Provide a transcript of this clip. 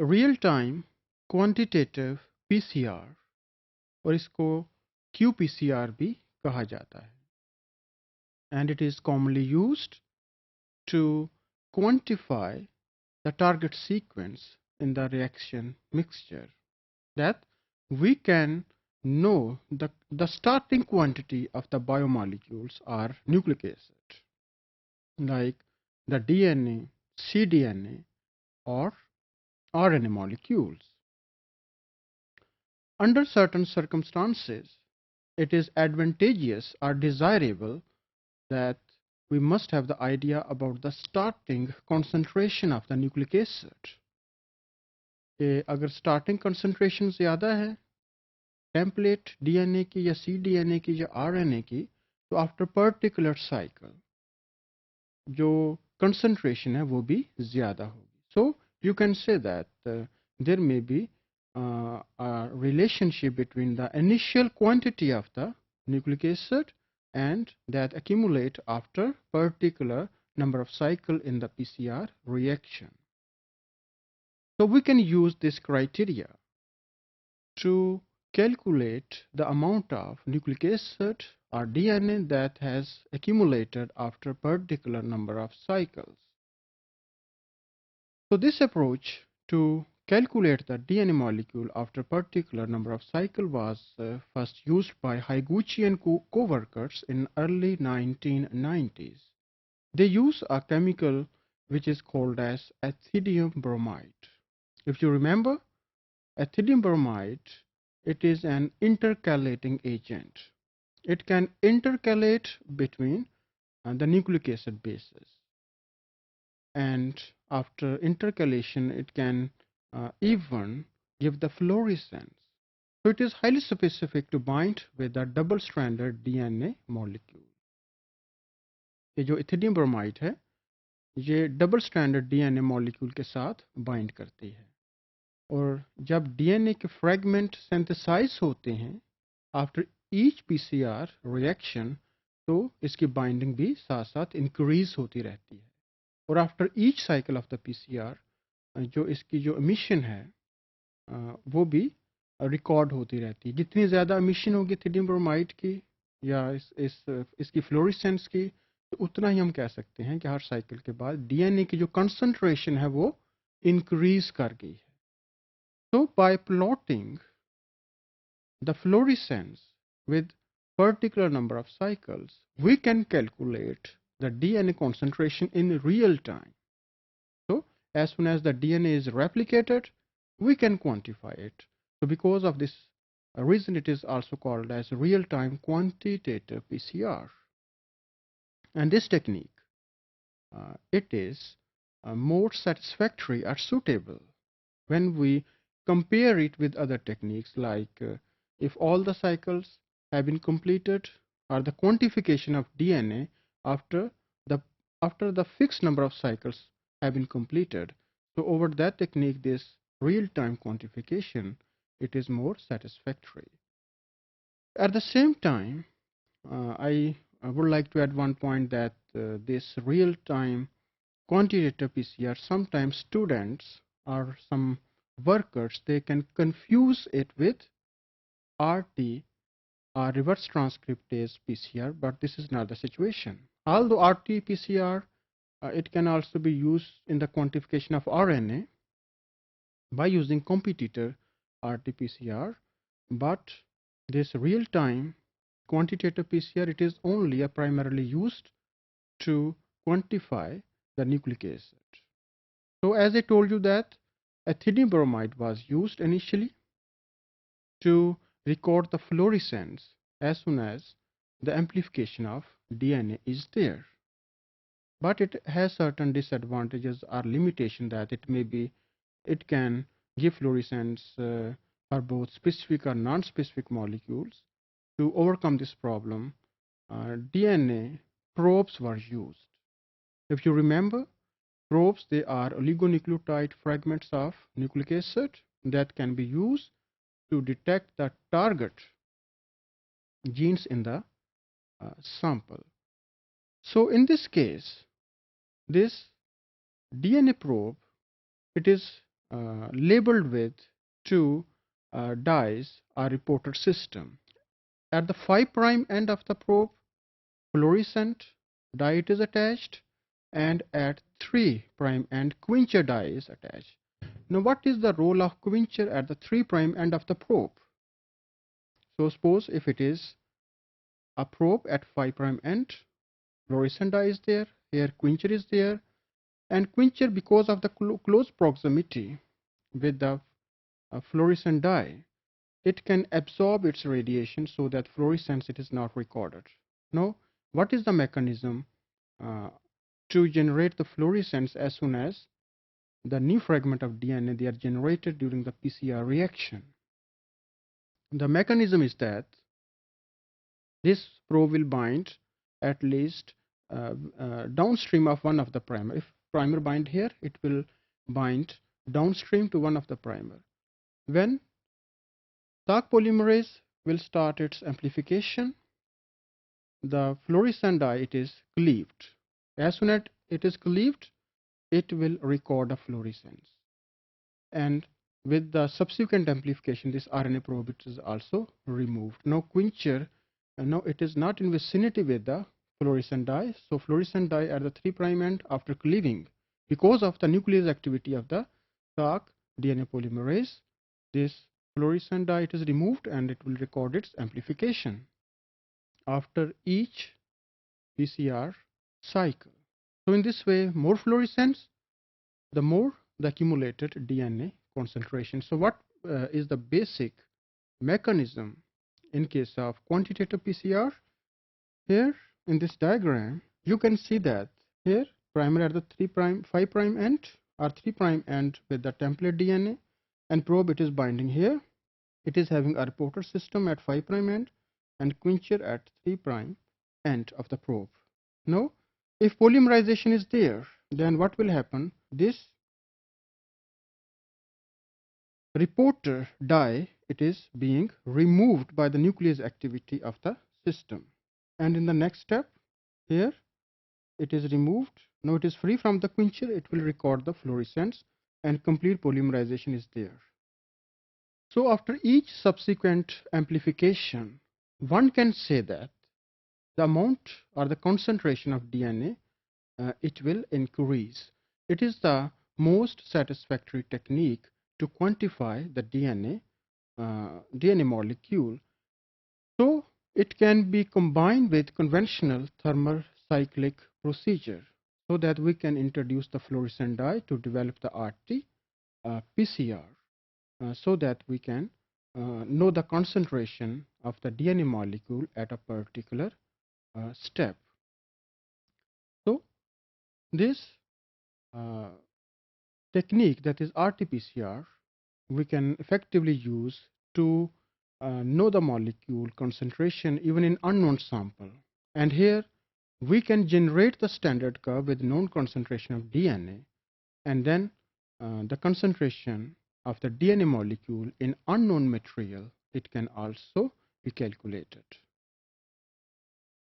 Real time quantitative PCR और इसको QPCR भी कहा जाता है and it is commonly used to quantify the target sequence in the reaction mixture that we can know the starting quantity of the biomolecules or nucleic acid like the DNA, cDNA or RNA molecules. Under certain circumstances, it is advantageous or desirable that we must have the idea about the starting concentration of the nucleic acid. कि अगर starting concentration ज़्यादा है template DNA की या cDNA की या RNA की तो आफ्टर पर्टिकुलर साइकिल जो concentration है वो भी ज़्यादा होगी. So you can say that there may be a relationship between the initial quantity of the nucleic acid and that accumulate after particular number of cycle in the PCR reaction. So we can use this criteria to calculate the amount of nucleic acid or DNA that has accumulated after particular number of cycles. So this approach to calculate the DNA molecule after particular number of cycles was first used by Higuchi and co-workers in early 1990s. They use a chemical which is called as ethidium bromide. If you remember, ethidium bromide, it is an intercalating agent. It can intercalate between the nucleic acid bases. And after intercalation, it can even give the fluorescence. So it is highly specific to bind with the double-stranded DNA molecule. ये जो ethidium bromide है, ये double-stranded DNA molecule के साथ bind करती है. और जब DNA के fragment synthesize होते हैं after each PCR reaction, तो इसकी binding भी साथ साथ increase होती रहती है. और after each cycle of the PCR जो इसकी जो एमिशन है वो भी रिकॉर्ड होती रहती है. जितनी ज़्यादा एमिशन होगी एथिडियम ब्रोमाइड की या इसकी फ्लोरेसेंस की तो उतना ही हम कह सकते हैं कि हर साइकिल के बाद डीएनए की जो कंसंट्रेशन है वो इंक्रीज कर गई है. तो by plotting the fluorescence with particular number of cycles we can calculate the DNA concentration in real time. So as soon as the DNA is replicated, we can quantify it. So because of this reason, it is also called as real-time quantitative PCR. And this technique, it is more satisfactory or suitable when we compare it with other techniques like if all the cycles have been completed or the quantification of DNA after the fixed number of cycles have been completed. So over that technique, this real-time quantification, it is more satisfactory. At the same time, I would like to add one point that this real-time quantitative PCR, sometimes students or some workers, they can confuse it with RT reverse transcriptase PCR, but this is not the situation. Although RT-PCR, it can also be used in the quantification of RNA by using competitor RT-PCR, but this real-time quantitative PCR, it is only primarily used to quantify the nucleic acid. So as I told you that ethidium bromide was used initially to record the fluorescence as soon as the amplification of DNA is there. But it has certain disadvantages or limitation that it can give fluorescence for both specific or non-specific molecules. To overcome this problem, DNA probes were used. If you remember, probes, they are oligonucleotide fragments of nucleic acid that can be used to detect the target genes in the sample. So in this case, this DNA probe, it is labeled with two dyes are reported system. At the 5' end of the probe, fluorescent dye is attached, and at 3' end, quencher dye is attached. Now, what is the role of quencher at the 3' end of the probe? So, suppose if it is a probe at 5' end, fluorescent dye is there, here quencher is there, and quencher, because of the close proximity with the fluorescent dye, it can absorb its radiation so that fluorescence it is not recorded. Now, what is the mechanism to generate the fluorescence as soon as the new fragment of DNA they are generated during the PCR reaction? The mechanism is that this probe will bind at least downstream of one of the primer. If primer bind here, it will bind downstream to one of the primer. When Taq polymerase will start its amplification, the fluorescent dye it is cleaved. As soon as it is cleaved, it will record a fluorescence. And with the subsequent amplification, this RNA probe it is also removed. Now quencher, now it is not in vicinity with the fluorescent dye. So fluorescent dye at the 3' end after cleaving, because of the nuclease activity of the Taq DNA polymerase, this fluorescent dye it is removed and it will record its amplification after each PCR cycle. So in this way, more fluorescence, the more the accumulated DNA concentration. So what is the basic mechanism in case of quantitative PCR? Here in this diagram, you can see that here primer at the 5' end or 3' end with the template DNA, and probe it is binding here. It is having a reporter system at 5' end and quencher at 3' end of the probe. Now, if polymerization is there, then what will happen? This reporter dye it is being removed by the nuclease activity of the system, and in the next step here it is removed. Now it is free from the quencher, it will record the fluorescence and complete polymerization is there. So after each subsequent amplification, one can say that the amount or the concentration of DNA it will increase. It is the most satisfactory technique to quantify the DNA molecule. So it can be combined with conventional thermocyclic procedure so that we can introduce the fluorescent dye to develop the RT PCR so that we can know the concentration of the DNA molecule at a particular step. So this technique, that is RT-PCR, we can effectively use to know the molecule concentration even in unknown sample. And here we can generate the standard curve with known concentration of DNA, and then the concentration of the DNA molecule in unknown material, it can also be calculated.